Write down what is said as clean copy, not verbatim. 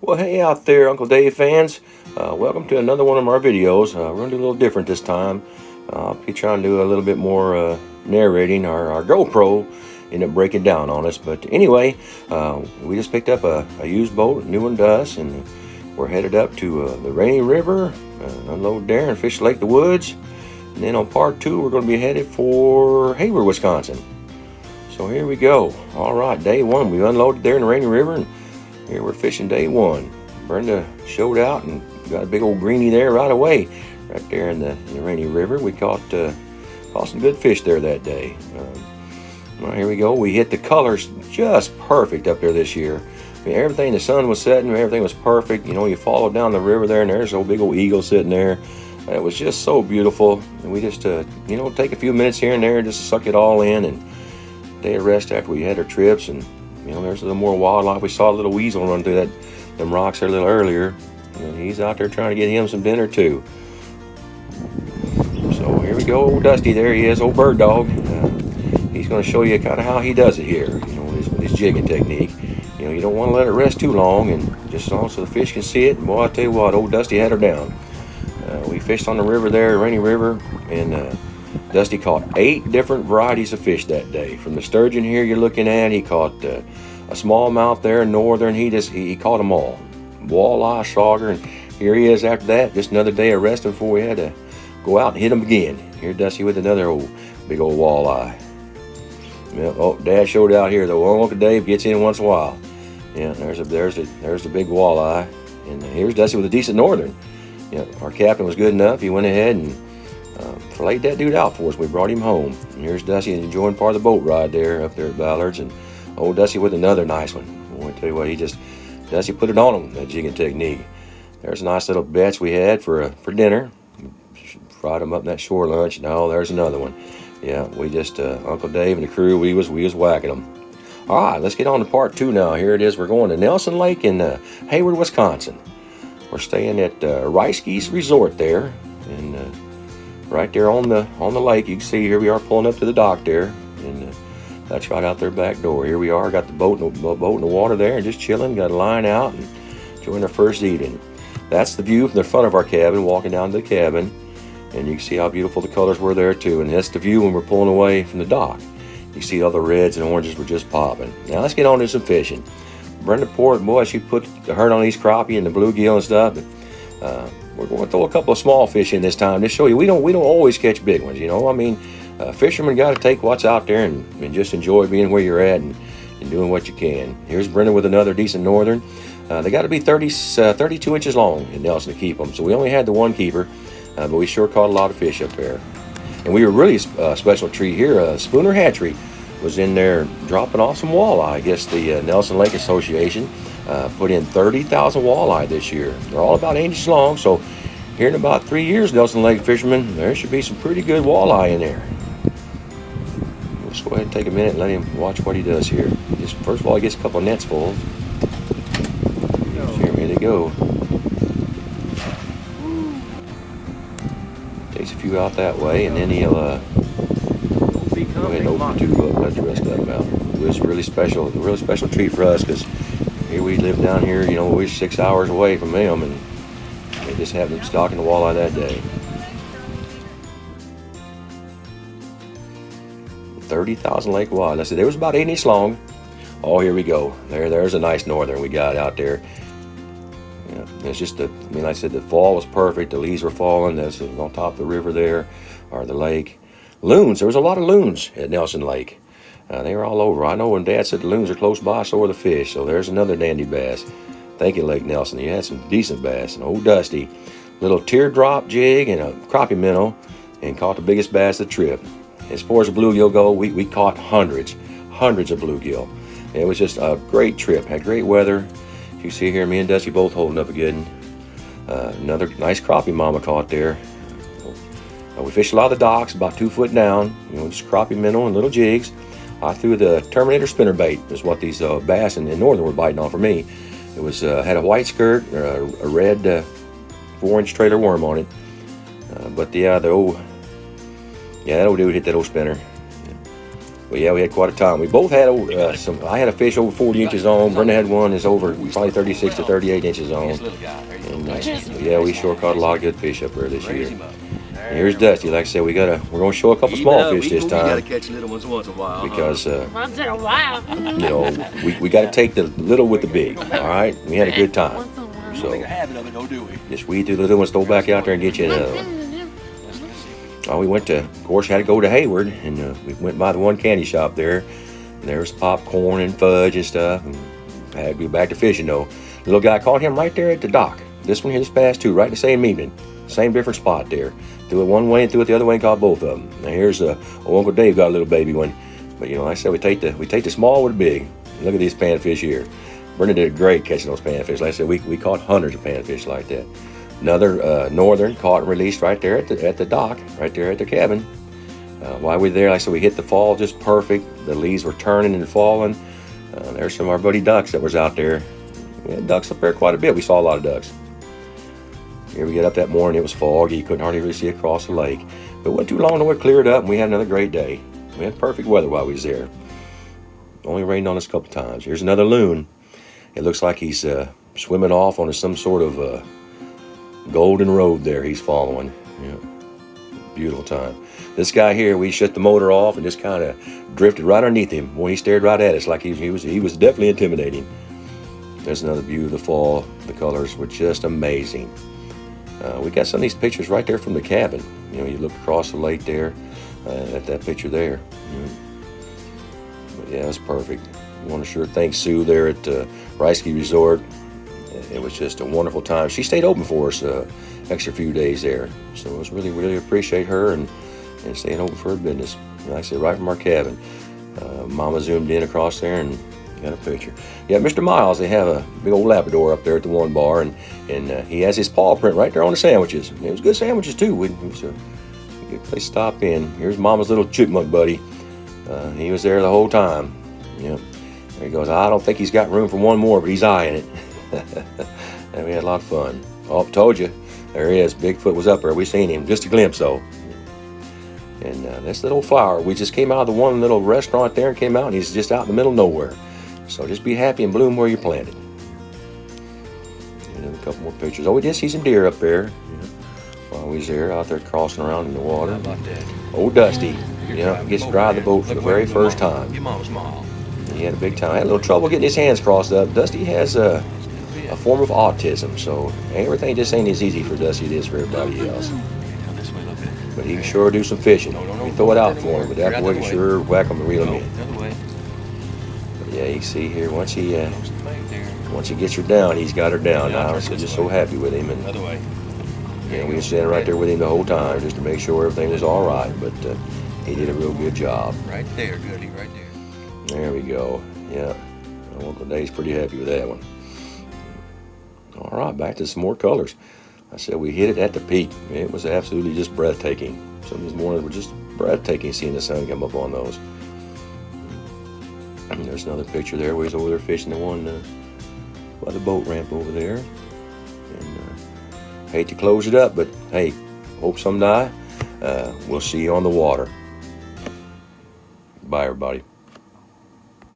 Well, hey out there, Uncle Dave fans. Welcome to another one of our videos. We're going to do a little different this time. I'll be trying to do a little bit more narrating. Our GoPro ended up breaking down on us. But anyway, we just picked up a used boat, new one to us, and we're headed up to the Rainy River, unload there and fish Lake the Woods. And then on part 2, we're going to be headed for Hayward, Wisconsin. So here we go. All right, day 1, we unloaded there in the Rainy River, and here we're fishing day 1. Brenda showed out and got a big old greenie there right away, right there in the Rainy River. We caught some good fish there that day. Well, here we go. We hit the colors just perfect up there this year. I mean, everything, the sun was setting, everything was perfect. You know, you follow down the river there, and there's a big old eagle sitting there. It was just so beautiful. And we just, take a few minutes here and there just to suck it all in, and day of rest after we had our trips. And there's a little more wildlife. We saw a little weasel run through them rocks there a little earlier. And he's out there trying to get him some dinner too. So here we go, old Dusty. There he is, old bird dog. He's going to show you kind of how he does it here. With his jigging technique. You don't want to let it rest too long, and just so the fish can see it. And boy, I tell you what, old Dusty had her down. We fished on the river there, Rainy River, and Dusty caught 8 different varieties of fish that day. From the sturgeon here you're looking at, he caught a smallmouth there, northern. He caught them all. Walleye, sauger, and here he is after that. Just another day of resting before we had to go out and hit him again. Here Dusty with another big old walleye. Oh, Dad showed out here though. Well, Uncle Dave gets in once in a while. Yeah, there's the big walleye, and here's Dusty with a decent northern. Our captain was good enough. He went ahead and filleted that dude out for us. We brought him home. And here's Dusty enjoying part of the boat ride there up there at Ballard's, and old Dusty with another nice one. I want to tell you what, Dusty put it on him, that jigging technique. There's a nice little batch we had for dinner. Fried them up in that shore lunch. Now there's another one. Yeah, we just Uncle Dave and the crew, we was whacking them. All right, let's get on to part 2 now. Here it is. We're going to Nelson Lake in Hayward, Wisconsin. We're staying at Reiske's Resort there, and right there on the lake. You can see here we are pulling up to the dock there, and that's right out their back door. Here we are, got the boat in the water there, and just chilling. Got a line out and enjoying our first eating. That's the view from the front of our cabin, walking down to the cabin, and you can see how beautiful the colors were there too. And that's the view when we're pulling away from the dock. You see all the reds and oranges were just popping. Now let's get on to some fishing. Brenda Port, boy, she put the hurt on these crappie and the bluegill and stuff. But, we're going to throw a couple of small fish in this time to show you we don't always catch big ones. Fishermen got to take what's out there and just enjoy being where you're at and doing what you can. Here's Brenda with another decent northern. They got to be 32 inches long in Nelson to keep them. So we only had the one keeper, but we sure caught a lot of fish up there. And we were really a special treat here. Spooner Hatchery was in there dropping off some walleye. I guess the Nelson Lake Association put in 30,000 walleye this year. They're all about 8 inches long, so here in about 3 years, Nelson Lake fishermen, there should be some pretty good walleye in there. Let's go ahead and take a minute and let him watch what he does here. First of all, he gets a couple of nets full. Here they go. Takes a few out that way, and then he'll go ahead and open the tube up, let the rest of them out. It was a really special treat for us, because here we live down here, we're 6 hours away from them, and they just have them stocking the walleye that day. 30,000 lake walleye. I said there was about 8 inches long. Oh, here we go. There's a nice northern we got out there. It's just like I said, the fall was perfect. The leaves were falling. That's on top of the river there, or the lake. Loons. There was a lot of loons at Nelson Lake. They were all over. I know when Dad said the loons are close by, so are the fish. So there's another dandy bass. Thank you, Lake Nelson. You had some decent bass. And old Dusty, little teardrop jig and a crappie minnow, and caught the biggest bass of the trip. As far as the bluegill go, we caught hundreds of bluegill. It was just a great trip. Had great weather. You see here, me and Dusty both holding up again. Another nice crappie mama caught there. We fished a lot of the docks, about 2 foot down. Just crappie minnow and little jigs. I threw the Terminator spinnerbait, is what these bass in northern were biting on for me. It was had a white skirt, a red 4-inch trailer worm on it. That old dude hit that old spinner. But yeah, we had quite a time. We both had I had a fish over 40 inches on. Brenda had one that's over probably 36 to 38 inches on. And yeah, we sure caught a lot of good fish up there this year. And here's Dusty. Like I said, we're gonna show a couple small fish this time. We gotta catch little ones once in a while. Because Once in a while. you know, we got to take the little with the big. All right, we had a good time. So Make a habit of it, though, do we? just weed through the little ones, throw back out there and get you another one. We went to, of course, had to go to Hayward, and we went by the one candy shop there. And there was popcorn and fudge and stuff. And had to be back to fishing though. The little guy caught him right there at the dock. This one here, this past two, right in the same evening, same different spot there. Threw it one way and threw it the other way and caught both of them. Now here's old Uncle Dave got a little baby one, but you know, like I said, we take the small with the big. Look at these panfish here. Brenda did great catching those panfish. Like I said, we caught hundreds of panfish like that. Another northern caught and released right there at the dock, right there at the cabin. While we were there, like I said, we hit the fall just perfect. The leaves were turning and falling. There's some of our buddy ducks that was out there. We had ducks up there quite a bit. We saw a lot of ducks. Here we get up that morning, it was foggy. You couldn't hardly really see across the lake. But it wasn't too long till it cleared up and we had another great day. We had perfect weather while we was there. Only rained on us a couple times. Here's another loon. It looks like he's swimming off on some sort of golden road there he's following. Yeah. Beautiful time. This guy here, we shut the motor off and just kind of drifted right underneath him. Boy, he stared right at us like he was definitely intimidating. There's another view of the fall. The colors were just amazing. We got some of these pictures right there from the cabin. You know, you look across the lake there at that picture there. Yeah. But yeah, it was perfect. I want to sure thank Sue there at Ricey Resort. It was just a wonderful time. She stayed open for us extra few days there. So it was really appreciate her and staying open for her business. Like I said, right from our cabin. Mama zoomed in across there and got a picture. Yeah, Mr. Miles, they have a big old Labrador up there at the one bar, and he has his paw print right there on the sandwiches. It was good sandwiches too. It was a good place to stop in. Here's Mama's little chipmunk buddy. He was there the whole time. Yeah. There he goes. I don't think he's got room for one more, but he's eyeing it. And we had a lot of fun. Oh, told you. There he is. Bigfoot was up there. We seen him. Just a glimpse though. And this little flower, we just came out of the one little restaurant there and came out, and he's just out in the middle of nowhere. So just be happy and bloom where you're planted. And then a couple more pictures. Oh, we did see some deer up there. Yeah. While we was there, out there crossing around in the water. How about that? Old Dusty, gets to drive the boat for the very first time. Your mom's mom. He had a big time. Had a little trouble getting his hands crossed up. Dusty has a form of autism, so everything just ain't as easy for Dusty as it is for everybody else. But he can sure do some fishing. We throw it out for him, but that boy can sure whack him and reel him in. But yeah, you see here, once he gets her down, he's got her down now. So just so happy with him. And we were standing right there with him the whole time just to make sure everything was all right. But he did a real good job. Right there, Goody, right there. There we go. Yeah, Uncle Dave's pretty happy with that one. All right, back to some more colors. I said we hit it at the peak. It was absolutely just breathtaking. Some of these mornings were just breathtaking seeing the sun come up on those. And there's another picture there where he's over there fishing the one by the boat ramp over there. And hate to close it up, but hey, hope someday we'll see you on the water. Bye, everybody.